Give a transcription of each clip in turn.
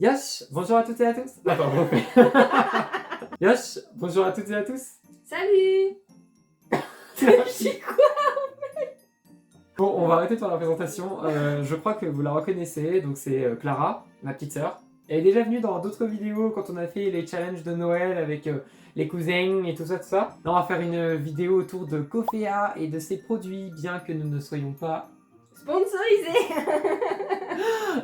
Yosh, bonjour à toutes et à tous. Attends, on refait. Yosh, bonjour à toutes et à tous. Salut. Merci. Bon, on va arrêter de faire la présentation. Je crois que vous la reconnaissez. Donc c'est Clara, ma petite sœur. Elle est déjà venue dans d'autres vidéos quand on a fait les challenges de Noël avec les cousins et tout ça, tout ça. Là, on va faire une vidéo autour de Cofea et de ses produits, bien que nous ne soyons pas... Sponsorisé.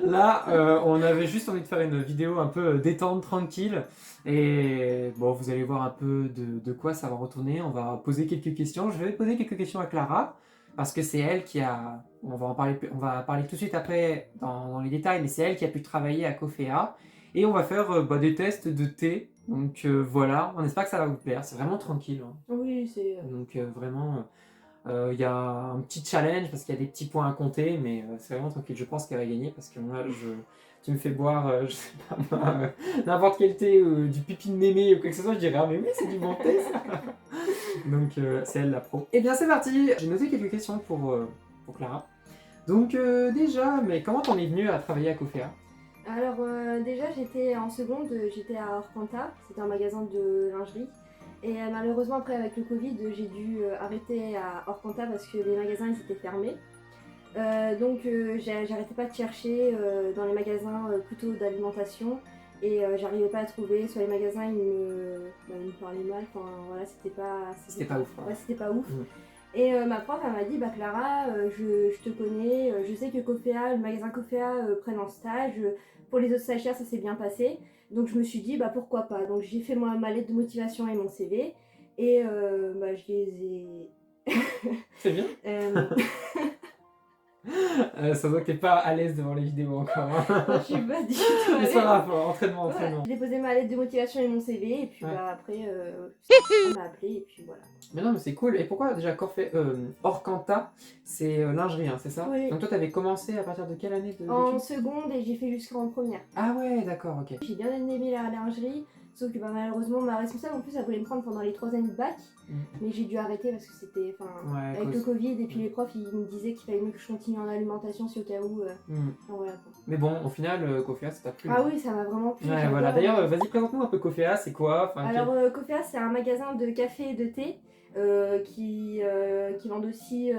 Là, on avait juste envie de faire une vidéo un peu détente, tranquille. Et bon, vous allez voir un peu de quoi ça va retourner. On va poser quelques questions. Je vais poser quelques questions à Clara, parce que c'est elle qui a... On va parler tout de suite après dans les détails, mais c'est elle qui a pu travailler à Cofea. Et on va faire des tests de thé. Donc voilà, on espère que ça va vous plaire. C'est vraiment tranquille, hein. Oui, c'est. Donc vraiment... Il y a un petit challenge parce qu'il y a des petits points à compter, mais c'est vraiment tranquille. Je pense qu'elle va gagner parce que moi, tu me fais boire, je sais pas moi, n'importe quel thé, du pipi de mémé ou quoi que ce soit, je dirais ah mais oui, c'est du bon thé ça. Donc c'est elle la pro. Et bien c'est parti. J'ai noté quelques questions pour Clara. Donc déjà, mais comment t'en es venue à travailler à Cofea? Alors déjà j'étais en seconde, j'étais à Orpenta, c'était un magasin de lingerie. Et malheureusement après avec le Covid j'ai dû arrêter à Orpenta parce que les magasins ils étaient fermés. Donc j'arrêtais pas de chercher dans les magasins plutôt d'alimentation et j'arrivais pas à trouver, soit les magasins ils me parlaient mal, enfin voilà C'était pas ouf, hein. Ouais, c'était pas ouf. Mm. Et ma prof elle m'a dit bah Clara, je te connais, je sais que Cofea, le magasin Cofea prennent en stage, pour les autres stagiaires ça s'est bien passé, donc je me suis dit bah pourquoi pas, donc j'ai fait ma lettre de motivation et mon CV et bah, je les ai... C'est bien. Ça voit que t'es pas à l'aise devant les vidéos encore, hein. Non, je suis pas du tout à Mais ça l'aise. va, entraînement. J'ai déposé ma lettre de motivation et mon CV et puis Ouais. bah après elle m'a appelé et puis voilà. Mais non, mais c'est cool. Et pourquoi déjà Orcanta, c'est lingerie, hein, c'est ça? Oui. Donc toi, t'avais commencé à partir de quelle année En d'études? seconde et j'ai fait jusqu'en première. Ah ouais, d'accord, ok. J'ai bien aimé la lingerie, sauf que bah, malheureusement ma responsable en plus elle voulait me prendre pendant les 3 années de bac, mais j'ai dû arrêter parce que c'était Ouais, avec le Covid et puis les profs ils me disaient qu'il fallait mieux que je continue en alimentation si au cas où. Donc voilà quoi. Mais bon, au final, Cofea, ça t'a plu. Ah oui, ça m'a vraiment plu. Ouais, voilà. D'ailleurs, vas-y, présente-nous un peu Cofea, c'est quoi? Enfin, Alors Cofea c'est un magasin de café et de thé. Qui vendent aussi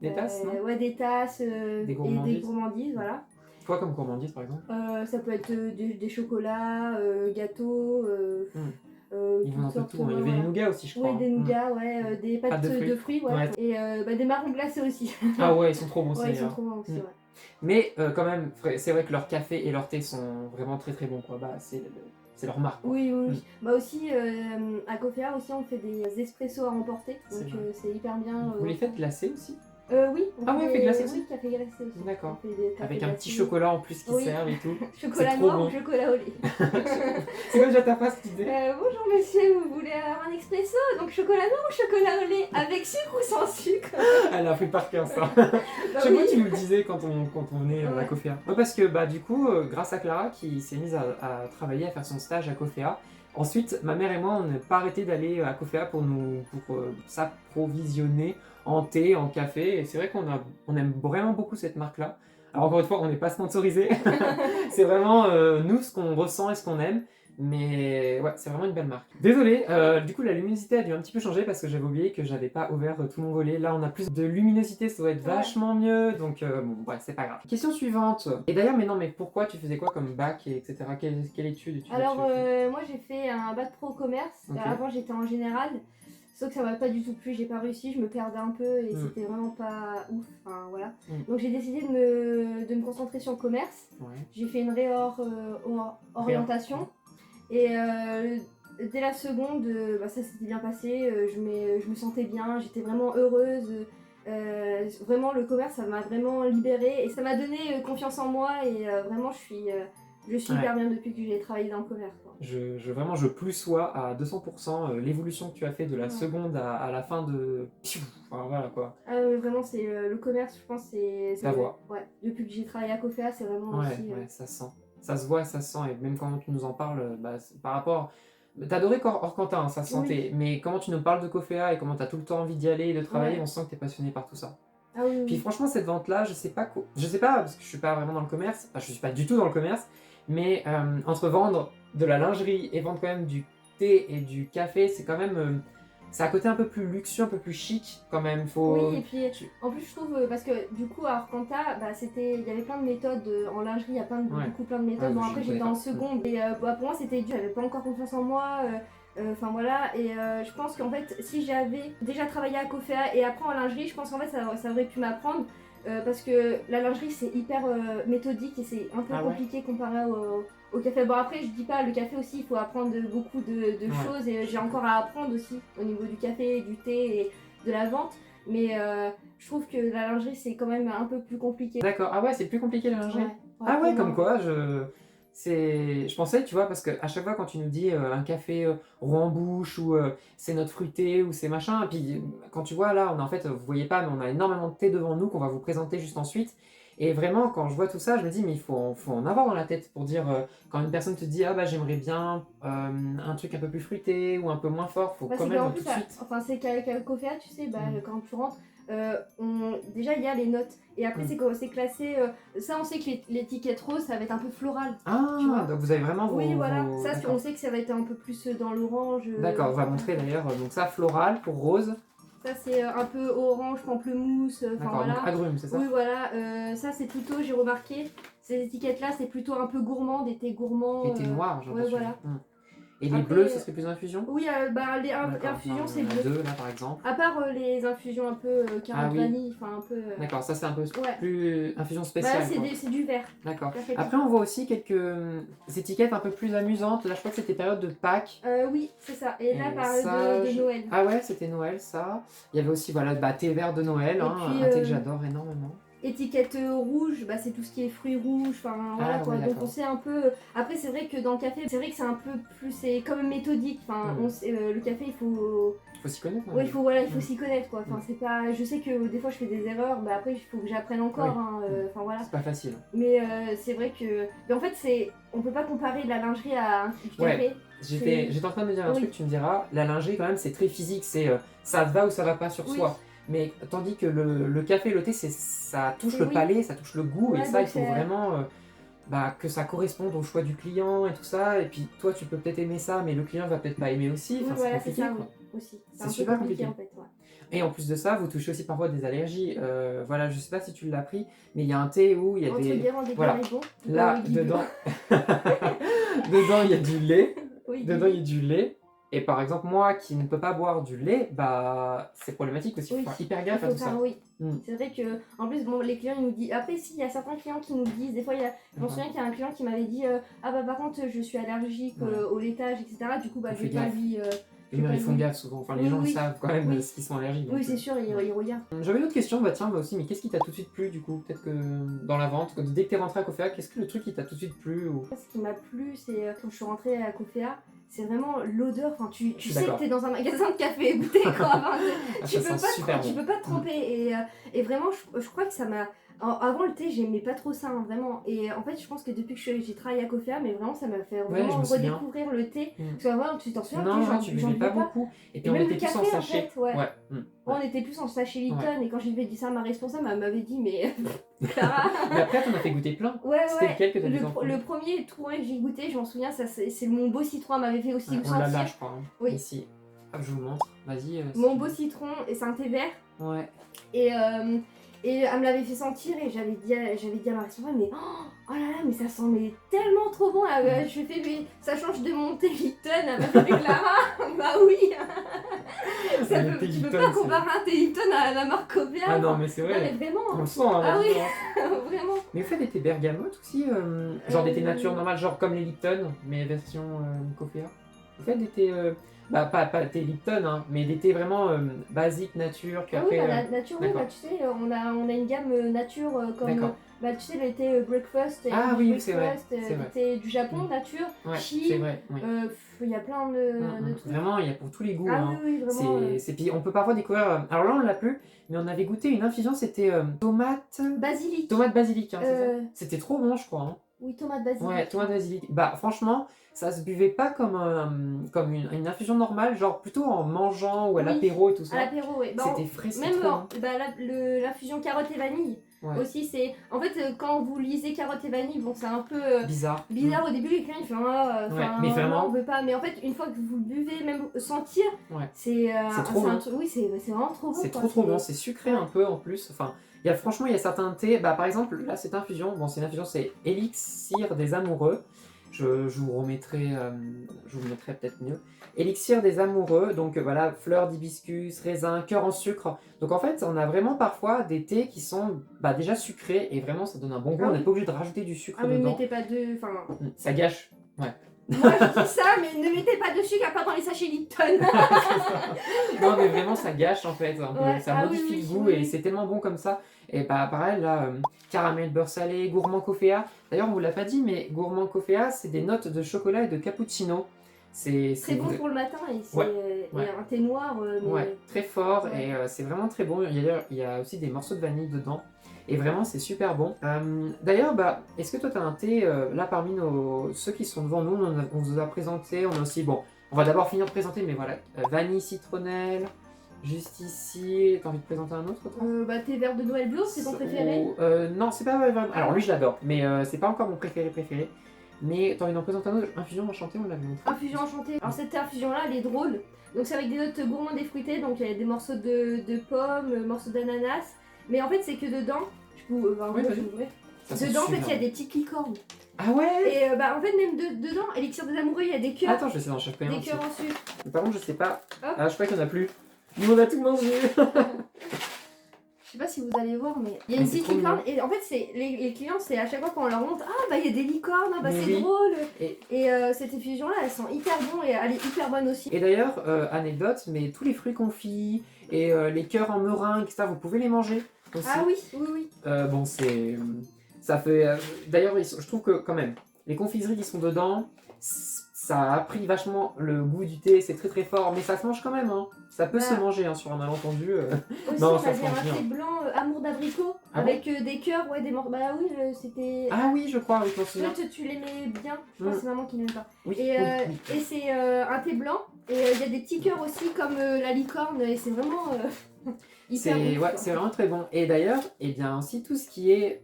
Des tasses, non? ouais, des tasses Des et gourmandises. des gourmandises, voilà. Quoi comme gourmandise, par exemple? Ça peut être des chocolats, gâteaux, Ils vendent un peu toutes tout, sortes, hein. Il y avait des nougats aussi, je crois. Oui, des nougats, ouais, des pâtes de fruits, ouais. Ouais. Et des marrons glacés aussi. Ah ouais, ils sont trop bons, Ouais, ils sont d'ailleurs. trop bons aussi, ouais. Mais quand même, c'est vrai que leur café et leur thé sont vraiment très très bons, quoi. Bah, c'est leur marque, quoi. Oui, oui, oui. Bah aussi, à Cofea aussi, on fait des espressos à emporter, C'est donc vrai. c'est hyper bien. Vous les faites glacés aussi? Oui, Ah ouais, on fait glacé aussi. Oui, café glacé aussi. D'accord. On fait des cafés Avec un petit glacés. chocolat en plus qui Oui. servent et tout. Chocolat C'est trop noir bon. ou chocolat au lait. C'est quoi déjà ta phrase que tu disais? Bonjour monsieur, vous voulez avoir un expresso? Donc chocolat noir ou chocolat au lait? Avec sucre ou sans sucre? Elle a pris par cœur ça. Bah Chaque fois oui. tu nous le disais quand on venait à Ouais. Cofea. Ouais, parce que bah du coup, grâce à Clara qui s'est mise à travailler, à faire son stage à Cofea, ensuite ma mère et moi on n'a pas arrêté d'aller à Cofea pour s'approvisionner en thé, en café, et c'est vrai on aime vraiment beaucoup cette marque-là. Alors encore une fois, on n'est pas sponsorisé, c'est vraiment nous ce qu'on ressent et ce qu'on aime. Mais ouais, c'est vraiment une belle marque. Désolé, du coup la luminosité a dû un petit peu changer parce que j'avais oublié que j'avais pas ouvert tout mon volet. Là on a plus de luminosité, ça doit être vachement mieux, donc bon, ouais, c'est pas grave. Question suivante. Et d'ailleurs, mais pourquoi tu faisais quoi comme bac et etc. Quelle étude tu Alors as moi j'ai fait un bac pro commerce. Ok. Avant j'étais en général. Sauf que ça m'a pas du tout plu, j'ai pas réussi, je me perdais un peu et c'était vraiment pas ouf. Enfin voilà. Donc j'ai décidé de me concentrer sur le commerce. Ouais. J'ai fait une orientation. Et dès la seconde, bah, ça s'était bien passé, je me sentais bien, j'étais vraiment heureuse. Vraiment le commerce ça m'a vraiment libérée et ça m'a donné confiance en moi et vraiment je suis hyper bien depuis que j'ai travaillé dans le commerce, quoi. Vraiment, je plus sois à 200% l'évolution que tu as fait de la seconde à la fin de... Enfin, voilà quoi. Ah oui, vraiment, c'est le commerce, je pense, c'est... Ta voix. Ouais, depuis que j'ai travaillé à Cofea, c'est vraiment aussi... Ouais, ça se sent. Ça se voit, ça se sent, et même quand tu nous en parles, bah, par rapport... T'as adoré Orcantin, ça se sentait, mais comment tu nous parles de Cofea et comment t'as tout le temps envie d'y aller et de travailler, on sent que t'es passionné par tout ça. Ah oui, Puis franchement, cette vente-là, je sais pas, parce que je suis pas vraiment dans le commerce, enfin, je suis pas du tout dans le commerce, Mais entre vendre de la lingerie et vendre quand même du thé et du café, c'est quand même... c'est un côté un peu plus luxueux, un peu plus chic quand même. Oui, et puis en plus je trouve, parce que du coup à Orcanta, bah, il y avait plein de méthodes en lingerie, il y a plein de méthodes. Bon, après j'étais en seconde et bah, pour moi c'était dur, j'avais pas encore confiance en moi. Enfin voilà, et je pense qu'en fait si j'avais déjà travaillé à Cofea et après en lingerie, je pense qu'en fait ça aurait pu m'apprendre. Parce que la lingerie c'est hyper méthodique et c'est un peu compliqué comparé au café. Bon après je dis pas, le café aussi il faut apprendre beaucoup de choses et j'ai encore à apprendre aussi au niveau du café, du thé et de la vente. Mais je trouve que la lingerie c'est quand même un peu plus compliqué. D'accord, ah ouais, c'est plus compliqué la lingerie. Ah ouais, comme quoi, je pensais, tu vois, parce qu'à chaque fois quand tu nous dis un café roux en bouche ou c'est notre fruité ou c'est machin, et puis quand tu vois là, vous voyez pas, mais on a énormément de thé devant nous qu'on va vous présenter juste ensuite. Et vraiment, quand je vois tout ça, je me dis, mais il faut en avoir dans la tête pour dire, quand une personne te dit, ah bah j'aimerais bien un truc un peu plus fruité ou un peu moins fort, faut quand même tout de suite. Enfin, c'est qu'avec Cofea, tu sais, quand tu rentres, déjà il y a les notes et après c'est classé. Ça, on sait que l'étiquette rose, ça va être un peu floral. Ah, tu vois. donc vous avez vraiment Oui, voilà. Ça, on sait que ça va être un peu plus dans l'orange. D'accord, on va montrer d'ailleurs. Donc ça, floral pour rose. Ça, c'est un peu orange, pamplemousse. D'accord, donc agrumes, c'est ça? Oui, voilà. Ça, c'est plutôt, j'ai remarqué, ces étiquettes-là, c'est plutôt un peu gourmand, des thés gourmands. Et thé noir, j'ai l'impression. Voilà. Et les bleus, ça serait plus infusion? Oui, les infusions, c'est bleu. Deux, là, par exemple. À part les infusions un peu carotte vanille, enfin un peu... D'accord, ça c'est un peu plus infusion spéciale. Bah, c'est du vert. D'accord. Après, on voit aussi quelques étiquettes un peu plus amusantes. Là, je crois que c'était période de Pâques. Oui, c'est ça. Et là, période de Noël. Ah ouais, c'était Noël, ça. Il y avait aussi, voilà, thé vert de Noël, un thé que j'adore énormément. Étiquette rouge, bah, c'est tout ce qui est fruits rouges, enfin voilà quoi. Donc on sait un peu. Après, c'est vrai que dans le café, c'est vrai que c'est un peu plus. C'est quand même méthodique. Enfin, le café, il faut. Il faut s'y connaître. Oui, il faut s'y connaître quoi. Enfin, c'est pas. Je sais que des fois je fais des erreurs, mais après il faut que j'apprenne encore. Enfin voilà. C'est pas facile. Mais c'est vrai que. Mais en fait, on peut pas comparer la lingerie à un café. J'étais en train de me dire un truc, tu me diras, la lingerie quand même c'est très physique, c'est ça va ou ça va pas sur soi. Mais tandis que le café et le thé, ça touche le palais, ça touche le goût, et ça, il faut vraiment que ça corresponde au choix du client et tout ça. Et puis toi, tu peux peut-être aimer ça, mais le client va peut-être pas aimer aussi. Enfin, c'est compliqué. Aussi. C'est super compliqué. En fait, Et en plus de ça, vous touchez aussi parfois des allergies. Voilà, je sais pas si tu l'as pris, mais il y a un thé où il y a voilà. Là, dedans, dedans il y a du lait. Dedans, il y a du lait. Et par exemple, moi qui ne peux pas boire du lait, bah c'est problématique aussi. Il faut faire hyper gaffe à tout ça. C'est vrai que, en plus, bon, les clients ils nous disent. Après, si, il y a certains clients qui nous disent. Des fois, je me souviens qu'il y a un client qui m'avait dit ah bah par contre, je suis allergique au laitage, etc. Du coup, bah je vais pas lui. Ils font gaffe souvent. Enfin, les gens savent quand même ce qu'ils sont allergiques. Oui, c'est sûr, ils regardent. J'avais une autre question. Bah tiens, aussi, mais qu'est-ce qui t'a tout de suite plu du coup? Peut-être que dans la vente, dès que t'es rentré à Cofea, qu'est-ce que le truc qui t'a tout de suite plu ou... Ce qui m'a plu, c'est quand je suis rentrée à Cofea. C'est vraiment l'odeur, enfin tu sais que t'es dans un magasin de café bouteille quoi, enfin, tu peux pas te tromper et vraiment je crois que ça m'a... Avant le thé j'aimais pas trop ça vraiment et en fait je pense que depuis que j'ai travaillé à Cofea mais vraiment ça m'a fait vraiment redécouvrir le thé parce qu'avant tu t'en souviens tu buvais pas beaucoup et puis on était plus en sachet. On était plus en sachet Lipton et quand j'ai dit ça à ma responsable elle m'avait dit mais Clara... Mais après t'en as fait goûter plein. C'était lequel que t'as dit le premier tout que j'ai goûté je m'en souviens c'est mon beau citron m'avait fait aussi on l'a là je crois ici. Hop, je vous montre, vas-y. Mon beau citron et c'est un thé vert. Et elle me l'avait fait sentir et j'avais dit à ma responsable mais oh là là mais ça sent mais tellement trop bon. Je fais mais ça change de mon thé Lipton. Elle m'a fait Clara bah oui. Tu peux pas comparer un thé Lipton à la marque Cofea. Ah non mais c'est vrai. Non, mais vraiment. On le sent hein, ah oui vraiment. Mais vous faites des thés bergamote aussi genre des thés nature normales genre comme les Lipton mais version Cofea. Vous faites des thés pas thé Lipton, hein, mais des thés vraiment basiques, nature. La nature, oui, tu sais, on a une gamme nature comme tu sais, les thés breakfast et c'est vrai. Les thés du Japon, nature, c'est vrai. Il y a plein de trucs. Vraiment, il y a pour tous les goûts. Oui, vraiment. Puis on peut parfois découvrir. Alors là, on l'a plus, mais on avait goûté une infusion, c'était tomate. Basilic. Tomate basilic, hein, c'est ça. C'était trop bon, je crois. Hein. Oui, tomate basilic. Ouais, tomate basilic. Bah, franchement, ça se buvait pas comme une infusion normale, genre plutôt en mangeant ou à l'apéro et tout ça. À l'apéro, oui. C'était frais, c'était même trop bon. l'infusion carotte et vanille. Ouais. Aussi, c'est. En fait, quand vous lisez carotte et vanille, bon, c'est un peu Bizarre. bizarre au début, les clients ils font Ouais, mais vraiment- non, on veut pas. Mais en fait, une fois que vous le buvez, même sentir, Ouais. c'est C'est trop un bon. truc. Oui, c'est vraiment trop bon. C'est quoi. trop bon, c'est sucré un peu en plus. Enfin, franchement, il y a certains thés. Bah, par exemple, là, cette infusion, bon, c'est une infusion, c'est Élixir des amoureux. Je vous remettrai, je vous mettrai peut-être mieux. Élixir des amoureux, donc voilà, fleurs d'hibiscus, raisin, cœur en sucre. Donc en fait, on a vraiment parfois des thés qui sont bah, déjà sucrés et vraiment ça donne un bon goût. Ah On oui. n'est pas obligé de rajouter du sucre Ah, mais dedans. mettez pas de. Enfin. Ça gâche. Ouais. Moi je dis ça, mais ne mettez pas de sucre à part dans les sachets Lipton. Non mais vraiment ça gâche en fait, un peu. Ouais. Ça Ah modifie oui, le oui, goût oui, et oui. c'est tellement bon comme ça. Et bah pareil là, caramel beurre salé, gourmand coffea. D'ailleurs on vous l'a pas dit mais gourmand coffea c'est des notes de chocolat et de cappuccino. C'est Très bon pour le matin et c'est Ouais, ouais. et un thé noir. Mais... Ouais, très fort Ouais. et c'est vraiment très bon. Il y a aussi des morceaux de vanille dedans et vraiment c'est super bon. D'ailleurs, bah, est-ce que toi tu as un thé là parmi ceux qui sont devant nous, on vous a présenté, on a aussi, bon, on va d'abord finir de présenter, mais voilà, vanille citronnelle, juste ici, t'as envie de présenter un autre toi Bah, thé vert de Noël bio, c'est ton préféré? Non, c'est pas vraiment. Alors lui je l'adore, mais c'est pas encore mon préféré. Mais t'as envie d'en présenter un autre, infusion enchantée, on l'avait montré. Infusion enchantée. Alors cette infusion-là, elle est drôle. Donc c'est avec des notes gourmandes et fruitées, donc il y a des morceaux de pommes, morceaux d'ananas. Mais en fait, c'est que dedans, Oui, moi, vas-y. je l'ouvrais. Ça sent Dedans, en fait, super il y a bon. des petites licornes. Ah ouais. Et bah, en fait, même dedans, Élixir des amoureux, il y a des cœurs. Attends, je vais essayer d'en chercher un Des aussi. cœurs en sucre. Mais par contre, je sais pas. Hop. Ah, je crois qu'il y en a plus. Nous, on a tout mangé. Je sais pas si vous allez voir, mais il y a Mais une c'est petite trop licorne. mignon. Et en fait, c'est les clients, c'est à chaque fois qu'on leur montre, ah bah il y a des licornes, ah bah Mais c'est oui. drôle. Et- Et cette infusion-là, elle sent hyper bon et elle est hyper bonne aussi. Et d'ailleurs, anecdote, mais tous les fruits confits et les cœurs en meringue, etc., vous pouvez les manger aussi. Ah oui, oui, oui. Bon, c'est. Ça fait. D'ailleurs, je trouve que quand même, les confiseries qui sont dedans, ça a pris vachement le goût du thé, c'est très très fort, mais ça se mange quand même. Hein. Ça peut Bah. se manger hein, sur un malentendu. Aussi, Non, on ça avait change un bien. thé blanc amour d'abricot Ah avec des cœurs, ouais, des morceaux. Bah oui, c'était. Ah oui, je crois, oui, je m'en souviens. Toi, tu l'aimais bien. Je pense que c'est maman qui l'aime pas. Oui, Et, oui, oui. et c'est un thé blanc. Et il y a des petits cœurs aussi, comme la licorne. Et c'est vraiment hyper bon. Ouais, c'est vraiment très bon. Et d'ailleurs, eh bien aussi tout ce qui est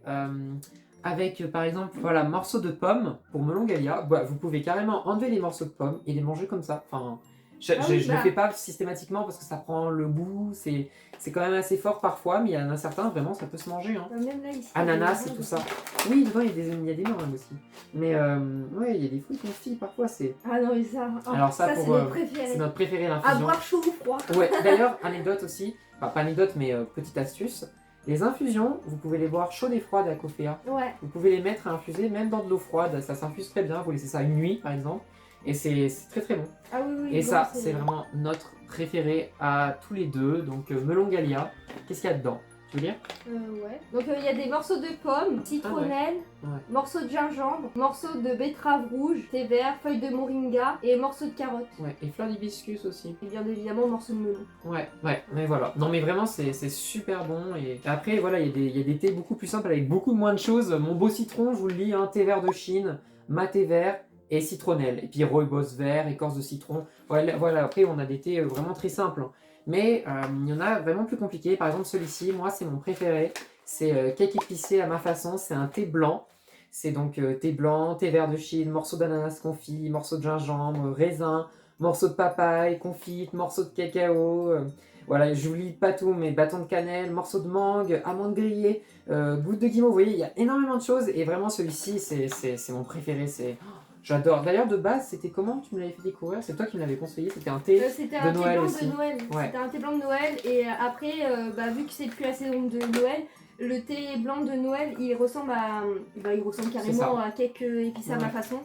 avec par exemple voilà morceaux de pommes pour melon Galia, bah, vous pouvez carrément enlever les morceaux de pommes et les manger comme ça. Enfin, je le fais pas systématiquement parce que ça prend le goût, c'est quand même assez fort parfois, mais il y en a certains vraiment ça peut se manger. Hein. Même là, ici, Ananas et tout ça. Oui, dedans il y a des meringues aussi. Mais ouais, il y a des fruits confits parfois c'est. Ah non, mais ça. Oh, Alors ça, c'est pour, notre préféré. C'est notre préféré À l'infusion. boire chaud ou froid. Ouais, d'ailleurs, anecdote aussi, enfin pas anecdote mais petite astuce, les infusions, vous pouvez les boire chaudes et froides à Coffea. Ouais. Vous pouvez les mettre à infuser même dans de l'eau froide, ça s'infuse très bien, vous laissez ça une nuit par exemple, et c'est très très bon. Ah oui, oui. Et bon, ça, c'est vraiment notre préféré à tous les deux, donc melon Galia. Qu'est-ce qu'il y a dedans? Tu veux dire? Ouais. Donc il y a des morceaux de pommes, citronnelle, Ouais. morceaux de gingembre, morceaux de betterave rouge, thé vert, feuilles de moringa et morceaux de carotte. Ouais, et fleurs d'hibiscus aussi. Et bien évidemment morceaux de melon. Ouais, mais voilà. Non mais vraiment c'est super bon. Et après voilà, il y a des thés beaucoup plus simples avec beaucoup moins de choses. Mon beau citron, je vous le dis, hein, thé vert de Chine, maté vert et citronnelle. Et puis rooibos vert, écorce de citron. Voilà, après on a des thés vraiment très simples. Hein. Mais il y en a vraiment plus compliqués. Par exemple celui-ci, moi c'est mon préféré. C'est cake épicé à ma façon. C'est un thé blanc. C'est donc thé blanc, thé vert de Chine, morceau d'ananas confit, morceau de gingembre, raisin, morceau de papaye, confite, morceau de cacao, voilà, je vous lis pas tout, mais bâton de cannelle, morceau de mangue, amande grillée, goutte de guimauve, vous voyez, il y a énormément de choses, et vraiment celui-ci, c'est mon préféré, j'adore. D'ailleurs, de base, c'était comment tu me l'avais fait découvrir? C'est toi qui me l'avais conseillé, c'était un thé C'était de un thé Noël blanc aussi. de Noël. Ouais. C'était un thé blanc de Noël et après, vu que c'est plus la saison de Noël, le thé blanc de Noël, il ressemble carrément à cake épicé à ma façon.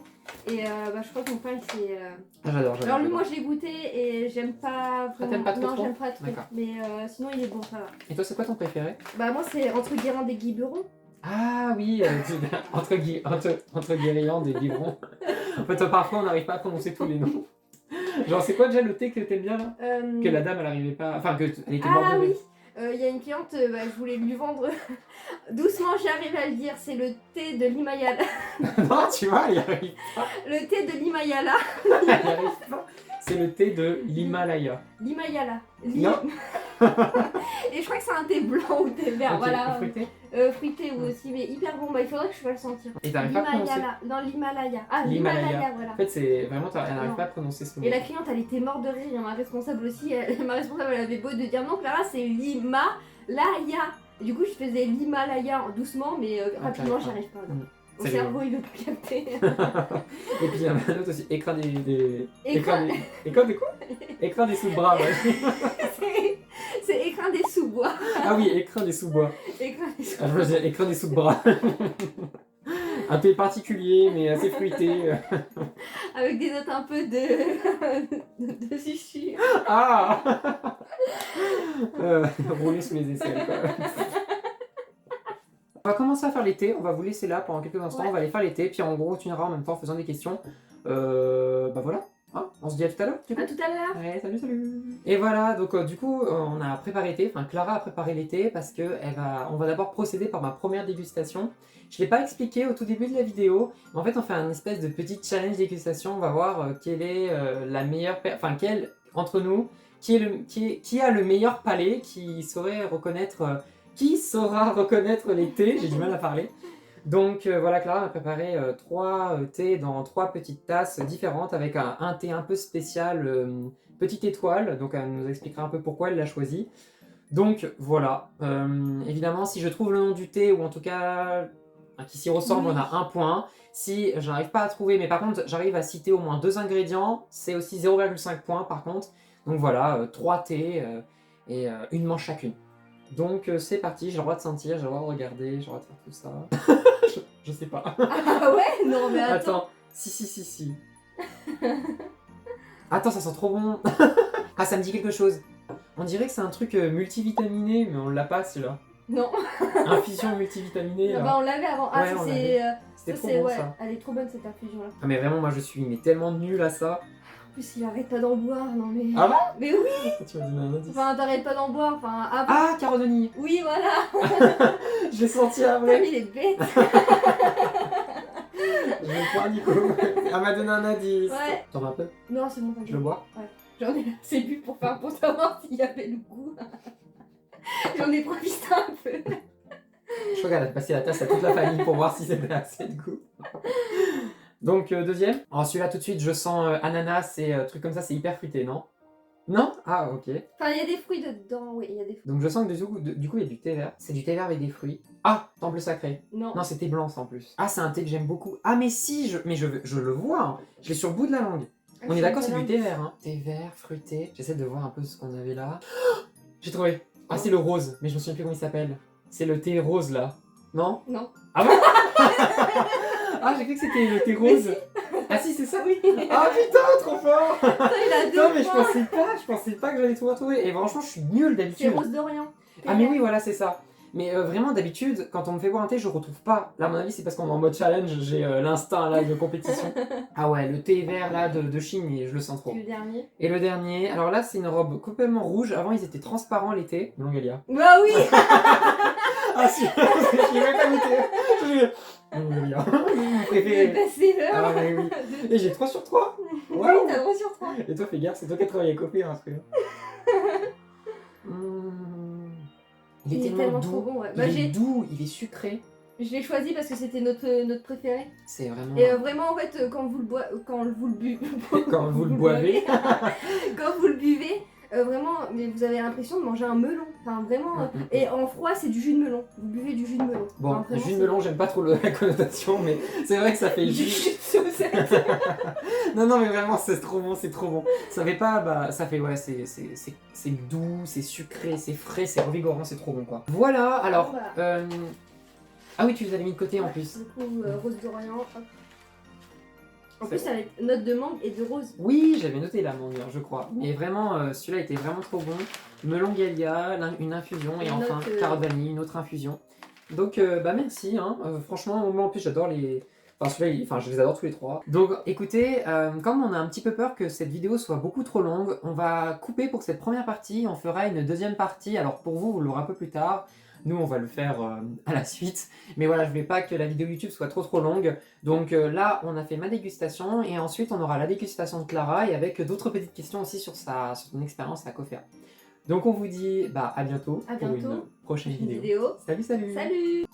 Et je crois que mon frère c'est. J'adore. Alors lui, moi je l'ai goûté et j'aime pas vraiment. t'aimes pas trop Non, trop j'aime pas trop. D'accord. Mais sinon il est bon, ça va. Et toi, c'est quoi ton préféré? Bah moi c'est entre Guérande et Quiberon. Ah oui, entre Guérillande et Biberon. En fait, parfois, on n'arrive pas à prononcer tous les noms. Genre, c'est quoi déjà le thé que t'aimes bien là? Que la dame, elle arrivait pas. Enfin, que elle était morte Ah de oui, rire. il y a une cliente, je voulais lui vendre. Doucement, j'arrive à le dire, c'est le thé de l'Himayala. Non, tu vois, elle y arrive pas. Le thé de l'Himayala. Elle y arrive pas. C'est le thé de l'Himalaya. L'Himayala. Non. Et je crois que c'est un thé blanc ou thé vert, Ok, voilà. fruité. Fruité aussi, mais hyper bon. Bah, il faudrait que je fasse le sentir. Et t'arrives pas à prononcer Non, l'Himalaya. Ah, l'Himalaya. l'Himalaya, voilà. En fait, c'est vraiment, elle n'arrive Non. pas à prononcer ce mot. Et la cliente, elle était morte de rire. Et ma responsable aussi, ma responsable, elle avait beau de dire non, Clara, c'est l'Himalaya. Et du coup, je faisais l'Himalaya doucement, mais rapidement, j'y arrive pas. Non. Mon C'est cerveau, il veut pas capter. Et puis il y en a un autre aussi, écran des Écran- quoi? Écran des sous-bras, ouais. C'est écrin des sous-bois. Ah oui, écran des sous-bois. Écrin des Ah, sous-bois. je veux dire écran des sous-bras. Un thé particulier, mais assez fruité. Avec des notes un peu de chichi. Ah Rouler sous les aisselles, quoi. On va commencer à faire les thés, on va vous laisser là pendant quelques instants, Ouais. on va aller faire les thés, puis on continuera en même temps en faisant des questions. Bah voilà, hein, on se dit à tout à l'heure. du coup. À tout à l'heure. Ouais, salut, salut. Et voilà, donc du coup, on a préparé les thés, enfin Clara a préparé les thés parce que on va d'abord procéder par ma première dégustation. Je ne l'ai pas expliqué au tout début de la vidéo, mais en fait on fait un espèce de petit challenge dégustation, on va voir quelle est la meilleure, enfin quelle entre nous, qui a le meilleur palais, qui saura reconnaître les thés, j'ai du mal à parler. Donc voilà, Clara a préparé 3 thés dans 3 petites tasses différentes avec un thé un peu spécial, petite étoile, donc elle nous expliquera un peu pourquoi elle l'a choisi. Donc voilà, évidemment si je trouve le nom du thé, ou en tout cas qui s'y ressemble, Oui. on a 1 point. Si je n'arrive pas à trouver, mais par contre j'arrive à citer au moins 2 ingrédients, c'est aussi 0,5 points par contre. Donc voilà, 3 thés et une manche chacune. Donc c'est parti, j'ai le droit de sentir, j'ai le droit de regarder, j'ai le droit de faire tout ça. je sais pas. Ah ouais? Non, mais attends. Attends, si. Attends, ça sent trop bon. Ah, ça me dit quelque chose. On dirait que c'est un truc multivitaminé, mais on l'a pas celui-là. Non. Infusion multivitaminée. Ah là. bah, on l'avait avant. Ah, Ouais, ça on c'est. C'était Ça trop c'est. bon Ouais, ça. elle est trop bonne cette infusion là. Ah, mais vraiment, moi je suis tellement nul à ça. En plus, il arrête pas d'en boire, non mais. Ah bon? Mais oui. Tu m'as donné un indice. Enfin, t'arrêtes pas d'en boire, enfin. Ah, Ah, carotte-vanille. oui, voilà. Je l'ai senti T'as après. mis les bêtes. Je vais le voir, Nico. Elle m'a donné un indice. Ouais. T'en veux un peu? Non, c'est bon, Je le bois? J'en ai assez bu pour savoir s'il y avait le goût. J'en ai profité un peu. Je crois qu'elle a passé la tasse à toute la famille pour voir si c'était assez de goût. Donc, deuxième. Alors, celui-là, tout de suite, je sens ananas et trucs comme ça, c'est hyper fruité, non? Non? Ah, ok. Enfin, il y a des fruits dedans, oui, il y a des fruits. Donc, je sens que du coup, il y a du thé vert. C'est du thé vert avec des fruits. Ah, temple sacré. Non. Non, c'est thé blanc, ça, en plus. Ah, c'est un thé que j'aime beaucoup. Ah, mais si, je le vois. Hein. Je l'ai sur le bout de la langue. On est d'accord, c'est du thé vert. Hein. Thé vert, fruité. J'essaie de voir un peu ce qu'on avait là. J'ai trouvé. Ah, c'est le rose, mais je me souviens plus comment il s'appelle. C'est le thé rose, là. Non? Non. Ah bon? Ah, j'ai cru que c'était le thé rose. Ah si, c'est ça? Oui. Ah putain, trop fort! Putain, il a deux Non, mais je points. pensais pas que j'allais tout retrouver. Et franchement, je suis nul C'est d'habitude. Rose d'Orient. Ah mais oui, voilà, c'est ça. Mais vraiment, d'habitude, quand on me fait boire un thé, je retrouve pas. Là, à mon avis, c'est parce qu'on est en mode challenge, j'ai l'instinct là de compétition. Ah ouais, le thé vert là de Chine, je le sens trop. Et le dernier. Et le dernier, alors là, c'est une robe complètement rouge. Avant, ils étaient transparents les thés. Longalia. Bah oui. Ah si, je l'ai même pas goûté. Longalia. Mon préféré. Bah, c'est l'heure. Ah mais oui. Et j'ai 3 sur 3. Oui, Waouh. t'as 3 sur 3. Et toi, fais gaffe, c'est toi qui as travaillé à copier un truc. Il est tellement trop doux. bon, ouais. Il Bah, est doux, il est sucré. Je l'ai choisi parce que c'était notre préféré. C'est vraiment. Et vraiment, en fait, quand vous le buvez. Quand vous le boivez. Quand vous le buvez, vraiment, mais vous avez l'impression de manger un melon. Enfin, vraiment. Et en froid, c'est du jus de melon. Vous buvez du jus de melon. Bon, Enfin, vraiment, jus de c'est- melon, j'aime pas trop la connotation, mais c'est vrai que ça fait Du jus. jus de saucette. Non, mais vraiment, c'est trop bon, c'est trop bon. Ça fait pas, bah, ça fait, ouais, c'est doux, c'est sucré, c'est frais, c'est revigorant, c'est trop bon, quoi. Voilà, alors, Voilà. ah oui, tu les avais mis de côté en Ouais, plus. Du coup, Rose d'Orient. Hop. En C'est plus, avec note de mangue et de rose. Oui, j'avais noté là, mon mur, je crois. Et vraiment, celui-là était vraiment trop bon. Melon Galia, une infusion, et Une enfin, autre, carotte vanille, une autre infusion. Donc, bah merci, hein. Franchement, moi en plus, j'adore les... Enfin, celui-là, enfin, je les adore tous les 3. Donc, écoutez, comme on a un petit peu peur que cette vidéo soit beaucoup trop longue, on va couper pour cette première partie. On fera une deuxième partie. Alors, pour vous, vous l'aurez un peu plus tard. Nous, on va le faire à la suite. Mais voilà, je ne voulais pas que la vidéo YouTube soit trop longue. Donc là, on a fait ma dégustation. Et ensuite, on aura la dégustation de Clara. Et avec d'autres petites questions aussi sur son expérience à Coffer. Donc on vous dit à bientôt À pour une bientôt. prochaine Une vidéo. vidéo. Salut, salut! Salut!